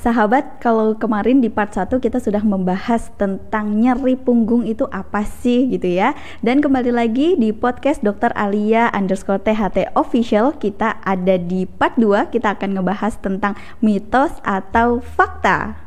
Sahabat, kalau kemarin di part 1 kita sudah membahas tentang nyeri punggung itu apa sih gitu ya. Dan kembali lagi di podcast Dr. Alia _THT Official, kita ada di part 2, kita akan ngebahas tentang mitos atau fakta.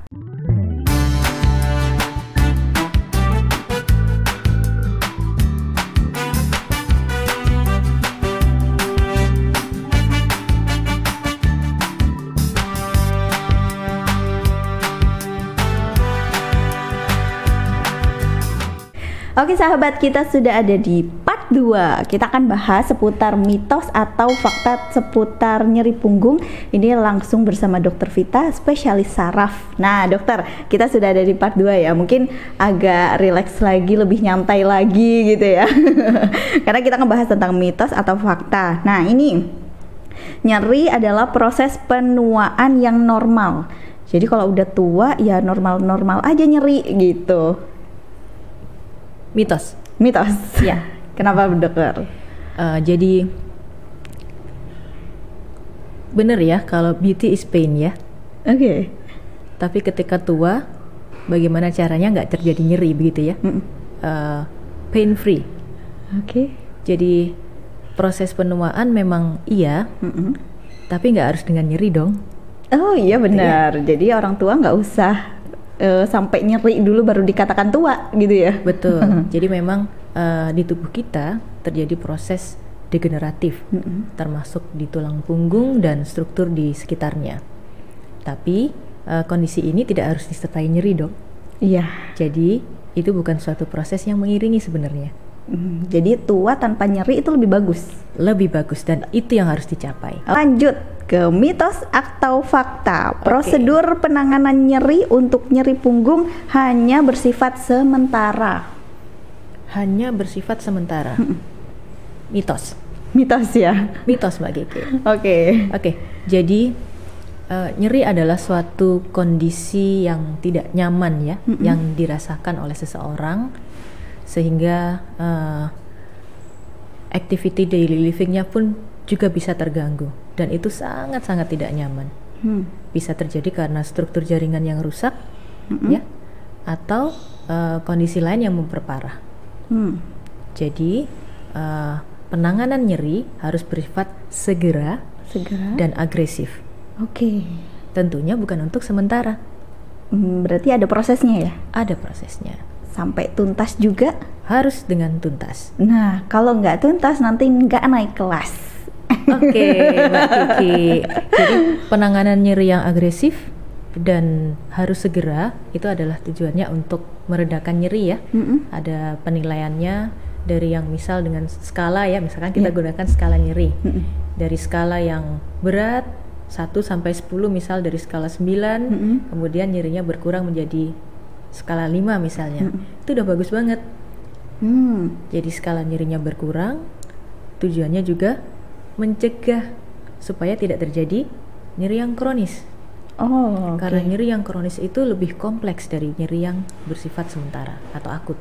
Oke sahabat, kita sudah ada di part 2. Kita akan bahas seputar mitos atau fakta seputar nyeri punggung. Ini langsung bersama Dr. Vita, spesialis saraf. Nah dokter, kita sudah ada di part 2 ya. Mungkin agak rileks lagi, lebih nyantai lagi gitu ya. Karena kita ngebahas tentang mitos atau fakta. Nah ini, nyeri adalah proses penuaan yang normal. Jadi kalau udah tua ya normal-normal aja nyeri gitu. Mitos ya. Kenapa dokter? Jadi bener ya kalau beauty is pain ya. Oke. Tapi ketika tua, bagaimana caranya nggak terjadi nyeri begitu ya? Pain free. Oke. Jadi proses penuaan memang iya, tapi nggak harus dengan nyeri dong. Oh iya benar. Jadi orang tua nggak usah sampai nyeri dulu baru dikatakan tua gitu ya. Betul. Jadi memang di tubuh kita terjadi proses degeneratif, termasuk di tulang punggung dan struktur di sekitarnya. Tapi kondisi ini tidak harus disertai nyeri dok. Iya. Jadi itu bukan suatu proses yang mengiringi sebenarnya. Jadi tua tanpa nyeri itu lebih bagus. Lebih bagus, dan itu yang harus dicapai. Lanjut ke mitos atau fakta. Prosedur penanganan nyeri untuk nyeri punggung hanya bersifat sementara. Hanya bersifat sementara. Mitos. Mitos ya. Mitos Mbak Kiki. Oke. Jadi nyeri adalah suatu kondisi yang tidak nyaman ya, yang dirasakan oleh seseorang sehingga activity daily livingnya pun juga bisa terganggu, dan itu sangat-sangat tidak nyaman. Bisa terjadi karena struktur jaringan yang rusak, ya, atau kondisi lain yang memperparah. Jadi penanganan nyeri harus bersifat segera dan agresif. Oke. Tentunya bukan untuk sementara. Berarti ada prosesnya ya? Ada prosesnya. Sampai tuntas juga? Harus dengan tuntas. Nah, kalau nggak tuntas nanti nggak naik kelas. Oke, Mbak Kiki. Jadi penanganan nyeri yang agresif dan harus segera itu adalah tujuannya untuk meredakan nyeri ya. Ada penilaiannya dari yang misal dengan skala ya, misalkan kita gunakan skala nyeri. Dari skala yang berat 1 sampai 10, misal dari skala 9, kemudian nyerinya berkurang menjadi skala 5 misalnya. Itu udah bagus banget. Jadi skala nyerinya berkurang, tujuannya juga mencegah supaya tidak terjadi nyeri yang kronis. Karena nyeri yang kronis itu lebih kompleks dari nyeri yang bersifat sementara atau akut.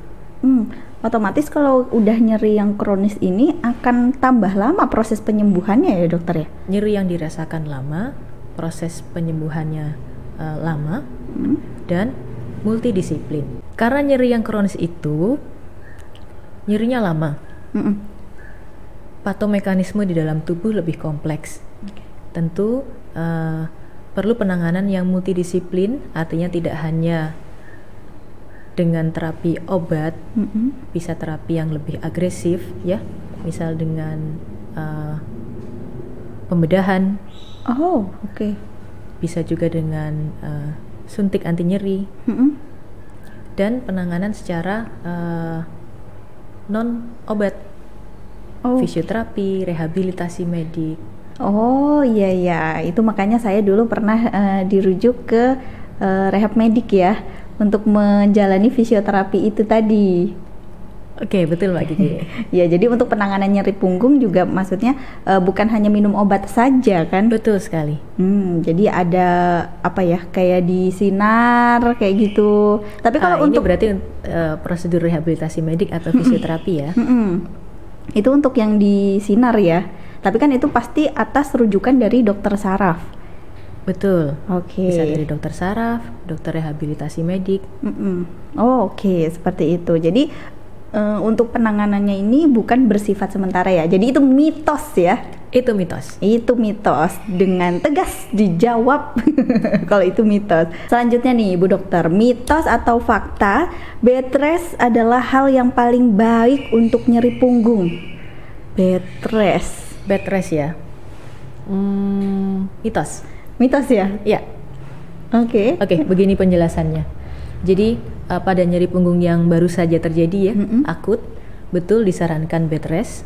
Otomatis kalau udah nyeri yang kronis ini akan tambah lama proses penyembuhannya ya dokter ya? Nyeri yang dirasakan lama, proses penyembuhannya lama, dan multidisiplin. Karena nyeri yang kronis itu nyerinya lama, patomekanisme di dalam tubuh lebih kompleks. Tentu perlu penanganan yang multidisiplin, artinya tidak hanya dengan terapi obat, bisa terapi yang lebih agresif ya, misal dengan pembedahan. Bisa juga dengan suntik anti nyeri, dan penanganan secara non obat, fisioterapi, rehabilitasi medik. Iya, itu makanya saya dulu pernah dirujuk ke rehab medik ya untuk menjalani fisioterapi itu tadi. Oke, betul Mbak Kiki. Ya, jadi untuk penanganan nyeri punggung juga maksudnya bukan hanya minum obat saja kan? Betul sekali. Jadi ada apa ya, kayak disinar kayak gitu. Tapi kalau ini berarti prosedur rehabilitasi medik atau fisioterapi ya? Itu untuk yang disinar ya. Tapi kan itu pasti atas rujukan dari dokter saraf. Betul. Oke. Bisa dari dokter saraf, dokter rehabilitasi medik. Oh, oke, seperti itu. Jadi untuk penanganannya ini bukan bersifat sementara ya. Jadi itu mitos ya. Itu mitos. Itu mitos, dengan tegas dijawab kalau itu mitos. Selanjutnya nih Bu Dokter, mitos atau fakta bed rest adalah hal yang paling baik untuk nyeri punggung. Bed rest. Bed rest ya. Mitos. Mitos ya? Ya. Oke. Oke, begini penjelasannya. Jadi pada nyeri punggung yang baru saja terjadi ya, akut, betul disarankan bed rest.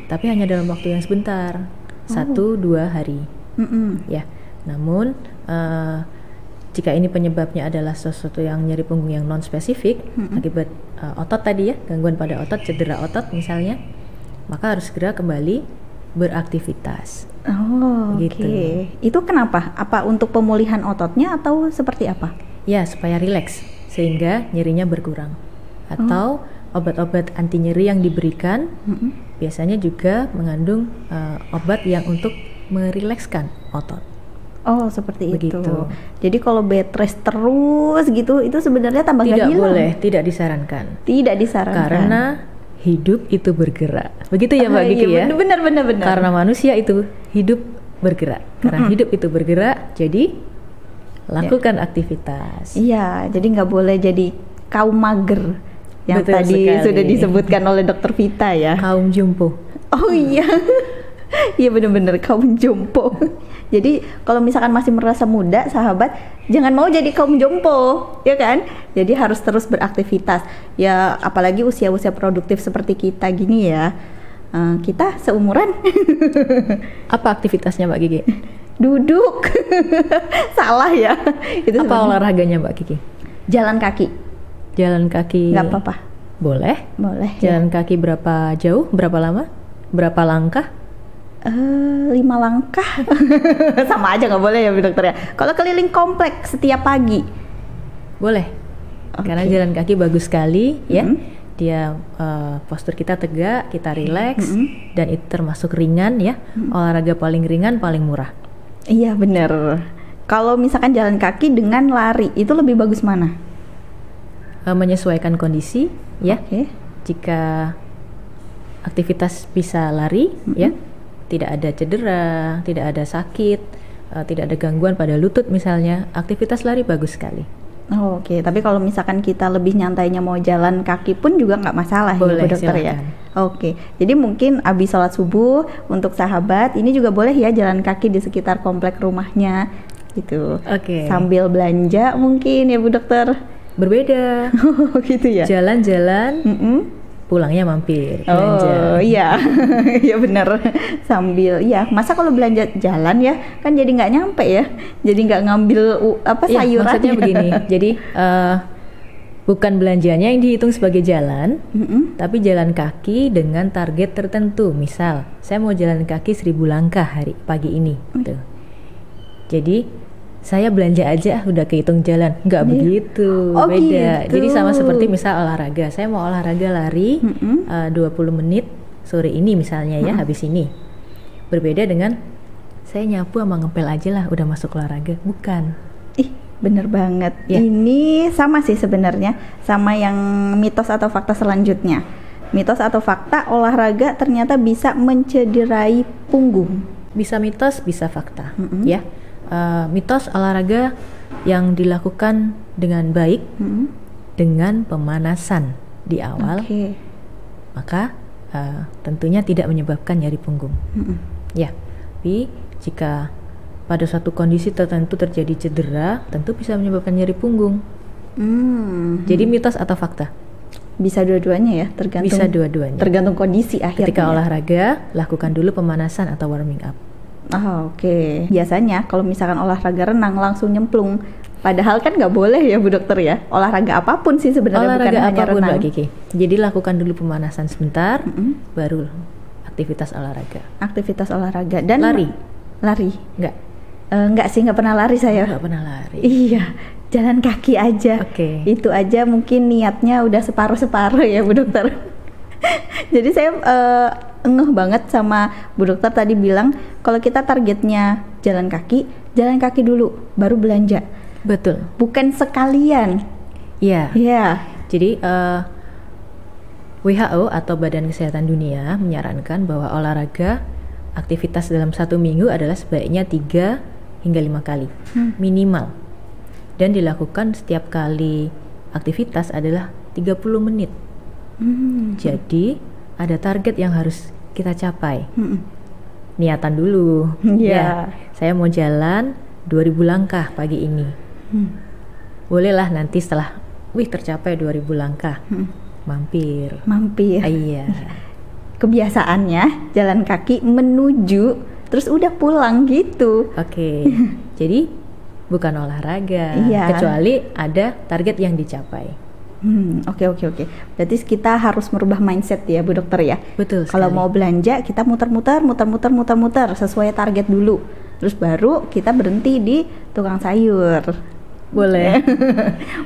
Tapi hanya dalam waktu yang sebentar, 1-2 hari. Ya. Namun jika ini penyebabnya adalah sesuatu yang nyeri punggung yang non spesifik akibat otot tadi ya, gangguan pada otot, cedera otot misalnya, maka harus segera kembali beraktivitas. Oh, gitu. Itu kenapa? Apa untuk pemulihan ototnya atau seperti apa? Ya, supaya rileks sehingga nyerinya berkurang. Atau obat-obat anti nyeri yang diberikan biasanya juga mengandung obat yang untuk merilekskan otot. Oh, seperti begitu. Itu. Jadi kalau bed rest terus gitu, itu sebenarnya tambah tidak hilang. Boleh, tidak disarankan. Tidak disarankan. Karena hidup itu bergerak. Begitu ya Mbak Kiki ya? Benar. Karena manusia itu hidup bergerak. Karena hidup itu bergerak, jadi lakukan aktivitas. Iya, jadi nggak boleh jadi kaum mager yang betul tadi sekali. Sudah disebutkan oleh Dokter Vita ya. Kaum jompo. Oh iya. Iya benar-benar kaum jompo. Jadi kalau misalkan masih merasa muda, sahabat, jangan mau jadi kaum jompo, ya kan? Jadi harus terus beraktivitas. Ya apalagi usia-usia produktif seperti kita gini ya. Kita seumuran. Apa aktivitasnya Mbak Kiki? Duduk. Salah ya. Itu apa olahraganya Mbak Kiki? Jalan kaki. Jalan kaki. Nggak apa-apa. Boleh. Ya. Jalan kaki berapa jauh? Berapa lama? Berapa langkah? 5 langkah. Sama aja nggak boleh ya Bu Dokter ya. Kalau keliling komplek setiap pagi boleh. Karena jalan kaki bagus sekali ya. Dia postur kita tegak, kita rileks, dan itu termasuk ringan ya. Olahraga paling ringan, paling murah. Iya benar. Kalau misalkan jalan kaki dengan lari, itu lebih bagus mana? Menyesuaikan kondisi ya. Jika aktivitas bisa lari ya, tidak ada cedera, tidak ada sakit, tidak ada gangguan pada lutut misalnya, aktivitas lari bagus sekali. Oke, tapi kalau misalkan kita lebih nyantainya mau jalan kaki pun juga nggak masalah. Boleh, ya Bu Dokter silakan. Ya. Oke, jadi mungkin habis sholat subuh untuk sahabat ini juga boleh ya jalan kaki di sekitar komplek rumahnya gitu. Oke. Sambil belanja mungkin ya Bu Dokter. Berbeda. Gitu ya. Jalan-jalan. Pulangnya mampir belanja. Oh iya. Ya benar. Sambil ya, masa kalau belanja jalan ya kan jadi nggak nyampe ya, jadi nggak ngambil sayuran. Maksudnya begini, jadi bukan belanjanya yang dihitung sebagai jalan, tapi jalan kaki dengan target tertentu. Misal saya mau jalan kaki 1000 langkah pagi ini tuh. Jadi saya belanja aja udah kehitung jalan, nggak begitu, beda. Gitu. Jadi sama seperti misal olahraga, saya mau olahraga lari 20 menit sore ini misalnya ya, habis ini. Berbeda dengan saya nyapu sama ngepel aja lah udah masuk olahraga, bukan. Ih, bener banget. Ya. Ini sama sih sebenarnya sama yang mitos atau fakta selanjutnya. Mitos atau fakta, olahraga ternyata bisa mencederai punggung. Bisa mitos, bisa fakta, ya. Mitos olahraga yang dilakukan dengan baik dengan pemanasan di awal, maka tentunya tidak menyebabkan nyeri punggung. Ya, tapi jika pada suatu kondisi tertentu terjadi cedera, tentu bisa menyebabkan nyeri punggung. Jadi mitos atau fakta? Bisa dua-duanya ya, tergantung. Bisa dua-duanya. Tergantung kondisi akhirnya. Ketika olahraga, lakukan dulu pemanasan atau warming up. Oke. Biasanya kalau misalkan olahraga renang langsung nyemplung, padahal kan nggak boleh ya Bu Dokter ya. Olahraga apapun sih sebenarnya, bukan hanya apapun renang. Mbak Kiki. Jadi lakukan dulu pemanasan sebentar, baru aktivitas olahraga. Aktivitas olahraga dan lari. Enggak sih, nggak pernah lari saya. Nggak pernah lari. Iya, jalan kaki aja. Itu aja mungkin niatnya udah separuh-separuh ya Bu Dokter. Jadi saya ngeh banget sama Bu Dokter tadi bilang kalau kita targetnya jalan kaki dulu, baru belanja. Betul. Bukan sekalian. Iya. Iya. Jadi WHO atau Badan Kesehatan Dunia menyarankan bahwa olahraga aktivitas dalam 1 minggu adalah sebaiknya 3 hingga 5 kali minimal, dan dilakukan setiap kali aktivitas adalah 30 menit. Jadi ada target yang harus kita capai. Niatan dulu. Ya, saya mau jalan 2000 langkah pagi ini. Bolehlah nanti setelah tercapai 2000 langkah mampir. Iya. Kebiasaannya jalan kaki menuju terus udah pulang gitu. Oke. Jadi bukan olahraga, kecuali ada target yang dicapai. Oke. Berarti kita harus merubah mindset ya Bu Dokter ya. Betul. Kalau mau belanja kita muter-muter sesuai target dulu. Terus baru kita berhenti di tukang sayur. Boleh.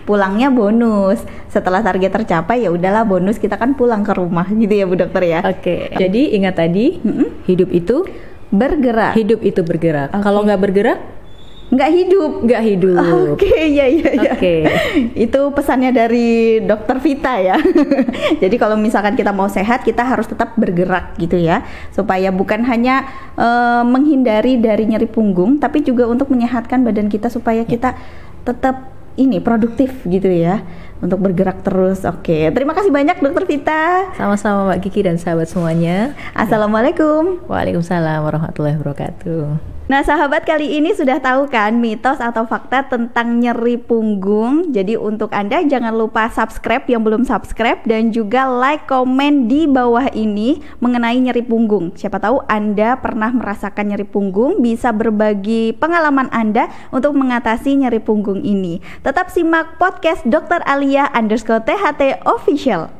Pulangnya bonus. Setelah target tercapai ya udahlah bonus, kita kan pulang ke rumah gitu ya Bu Dokter ya. Oke. Jadi ingat tadi, hidup itu bergerak. Kalau nggak bergerak, nggak hidup. Oke. Itu pesannya dari Dokter Vita ya. Jadi kalau misalkan kita mau sehat, kita harus tetap bergerak gitu ya, supaya bukan hanya menghindari dari nyeri punggung, tapi juga untuk menyehatkan badan kita supaya kita tetap produktif gitu ya, untuk bergerak terus. Oke, terima kasih banyak Dokter Vita. Sama-sama Mbak Kiki dan sahabat semuanya. Assalamualaikum. Waalaikumsalam warahmatullahi wabarakatuh. Nah sahabat, kali ini sudah tahu kan mitos atau fakta tentang nyeri punggung. Jadi untuk Anda jangan lupa subscribe yang belum subscribe, dan juga like, komen di bawah ini mengenai nyeri punggung. Siapa tahu Anda pernah merasakan nyeri punggung, bisa berbagi pengalaman Anda untuk mengatasi nyeri punggung ini. Tetap simak podcast Dr. Alia _THT official.